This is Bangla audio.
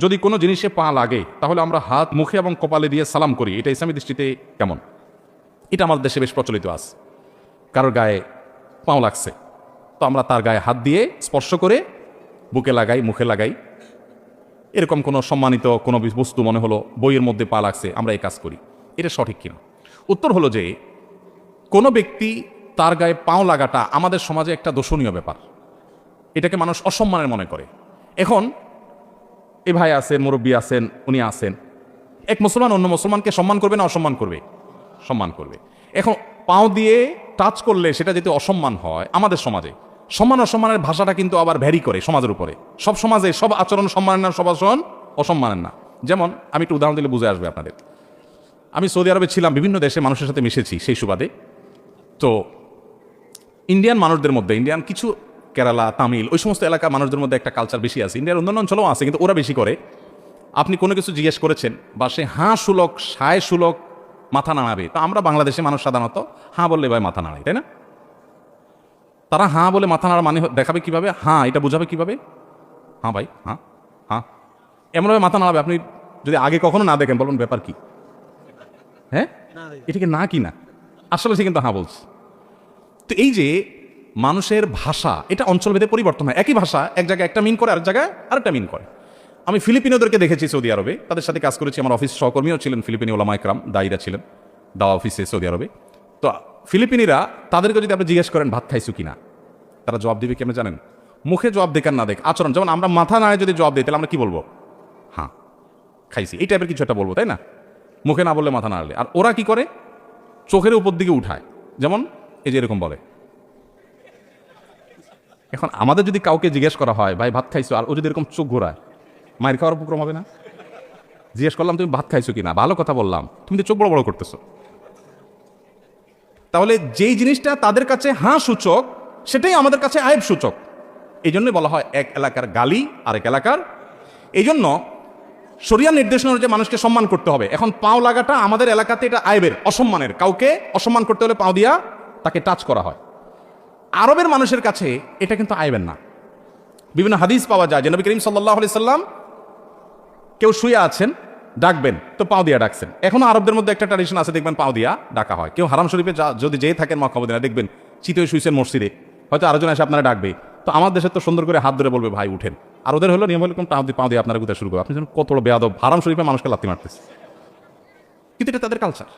যদি কোনো জিনিসে পা লাগে তাহলে আমরা হাত মুখে এবং কপালে দিয়ে সালাম করি, এটা ইসলামী দৃষ্টিতে কেমন? এটা আমাদের দেশে বেশ প্রচলিত আছে। কারোর গায়ে পাও লাগছে তো আমরা তার গায়ে হাত দিয়ে স্পর্শ করে বুকে লাগাই, মুখে লাগাই। এরকম কোনো সম্মানিত কোনো বস্তু মনে হলো বইয়ের মধ্যে পা লাগছে, আমরা এই কাজ করি। এটা সঠিক কিনা? উত্তর হলো যে কোনো ব্যক্তি তার গায়ে পাও লাগাটা আমাদের সমাজে একটা দোষণীয় ব্যাপার। এটাকে মানুষ অসম্মানের মনে করে। এখন এ ভাই আছেন, মুরব্বী আছেন, উনি আছেন, এক মুসলমান অন্য মুসলমানকে সম্মান করবে না অসম্মান করবে? সম্মান করবে। এখন পাও দিয়ে টাচ করলে সেটা যদি অসম্মান হয়, আমাদের সমাজে সম্মান অসম্মানের ভাষাটা কিন্তু আবার ভ্যারি করে সমাজের উপরে। সব সমাজে সব আচরণ সম্মানের না, সব আচরণ অসম্মানের না। যেমন আমি একটু উদাহরণ দিলে বুঝে আসবে আপনাদের। আমি সৌদি আরবে ছিলাম, বিভিন্ন দেশে মানুষের সাথে মিশেছি সেই সুবাদে। তো ইন্ডিয়ান মানুষদের মধ্যে, ইন্ডিয়ান কিছু কেরালা, তামিল, ওই সমস্ত এলাকার মানুষদের মধ্যে একটা কালচার বেশি আছে। ইন্ডিয়ার অন্যান্য অঞ্চলেও আছে, কিন্তু ওরা বেশি করে। আপনি কোনো কিছু জিজ্ঞেস করেছেন বা সে হাঁ সুলক, সায় সুলক মাথা নাড়াবে, তো আমরা বাংলাদেশে মানুষ সাধারণত হাঁ বললে ভাই মাথা নাড়াই, তাই না? তারা হাঁ বলে মাথা নাড়া মানে দেখাবে কিভাবে? হাঁ, এটা বোঝাবে কিভাবে? হ্যাঁ ভাই, হ্যাঁ হ্যাঁ, এমনভাবে মাথা নাড়াবে আপনি যদি আগে কখনো না দেখেন, বলবেন ব্যাপার কি? হ্যাঁ, এটাকে না কি না, আসলে সে কিন্তু হাঁ বলছে। তো এই যে মানুষের ভাষা, এটা অঞ্চলভেদে পরিবর্তন হয়। একই ভাষা এক জায়গায় একটা মিন করে, আরেক জায়গায় আরেকটা মিন করে। আমি ফিলিপিনোদেরকে দেখেছি সৌদি আরবে, তাদের সাথে কাজ করেছি। আমার অফিস সহকর্মীও ছিলেন ফিলিপিনি ওলামা ইকরাম, দায়ীরা ছিলেন দাওয়া অফিসে সৌদি আরবে। তো ফিলিপিনিরা, তাদেরকে যদি আপনি জিজ্ঞেস করেন ভাত খাইছো কিনা, তারা জবাব দিবে কেমন জানেন? মুখে জবাব দেখার না দেখ আচরণ। যেমন আমরা মাথা নাড়ে যদি জবাব দিই, তাহলে আমরা কি বলবো? হ্যাঁ খাইছি, এই টাইপের কিছু একটা বলবো, তাই না? মুখে না বললে মাথা নাড়লে। আর ওরা কি করে? চোখের উপর দিকে উঠায়, যেমন এই যে এরকম বলে। এখন আমাদের যদি কাউকে জিজ্ঞেস করা হয় ভাই ভাত খাইছো, আর ও যদি এরকম চোখ ঘোরায়, মায়ের খাওয়ার উপক্রম হবে না? জিজ্ঞেস করলাম তুমি ভাত খাইছো কিনা, ভালো কথা বললাম, তুমি তো চোখ বড় বড় করতেছো। তাহলে যেই জিনিসটা তাদের কাছে হাঁ সূচক, সেটাই আমাদের কাছে আয়েব সূচক। এই জন্যই বলা হয় এক এলাকার গালি আরেক এলাকার। এই জন্য শরিয়ার নির্দেশনা অনুযায়ী মানুষকে সম্মান করতে হবে। এখন পাও লাগাটা আমাদের এলাকাতে এটা আয়েবের, অসম্মানের। কাউকে অসম্মান করতে হলে পাও দিয়া তাকে টাচ করা হয়। আরবের মানুষের কাছে এটা কিন্তু আয়েবের না। বিভিন্ন হাদিস পাওয়া যায় যে নবী করিম সাল্লাল্লাহু আলাইহি সাল্লাম কেউ শুয়ে আছেন, ডাকবেন তো পাও দিয়া ডাকছেন। এখনো আরবদের মধ্যে একটা ট্র্যাডিশন আছে, দেখবেন পাও দিয়া ডাকা হয়। কেউ হারাম শরীফে যদি যেয়ে থাকেন মক্কা মদিনা, দেখবেন চিতই শুয়েছেন মসজিদে, হয়তো আরেকজন এসে আপনারা ডাকবে, তো আমার দেশে তো সুন্দর করে হাত ধরে বলবে ভাই উঠেন। আর ওদের হলো নিয়ম হলো পাও দিয়ে আপনারা গুতা শুরু করবে। আপনি যেন কত বড় বেয়াদব, হারাম শরীফে মানুষকে লাথি মারতেছে। কিন্তু এটা তাদের কালচার।